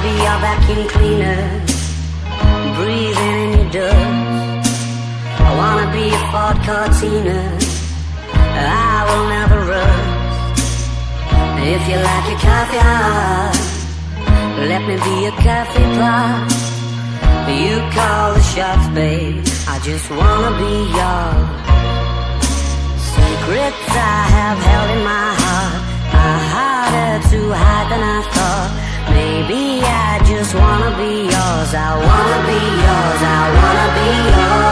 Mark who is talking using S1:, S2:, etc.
S1: be your vacuum cleaner, breathing in your dust. I wanna be a Ford Cortina, I will never rust. If you like your coffee hot, let me be a coffee pot. You call the shots, babe, I just wanna be yours. Secrets I have held in my heart are harder to hide than I thought. Maybe I just wanna be yours, I wanna be yours, I wanna be yours.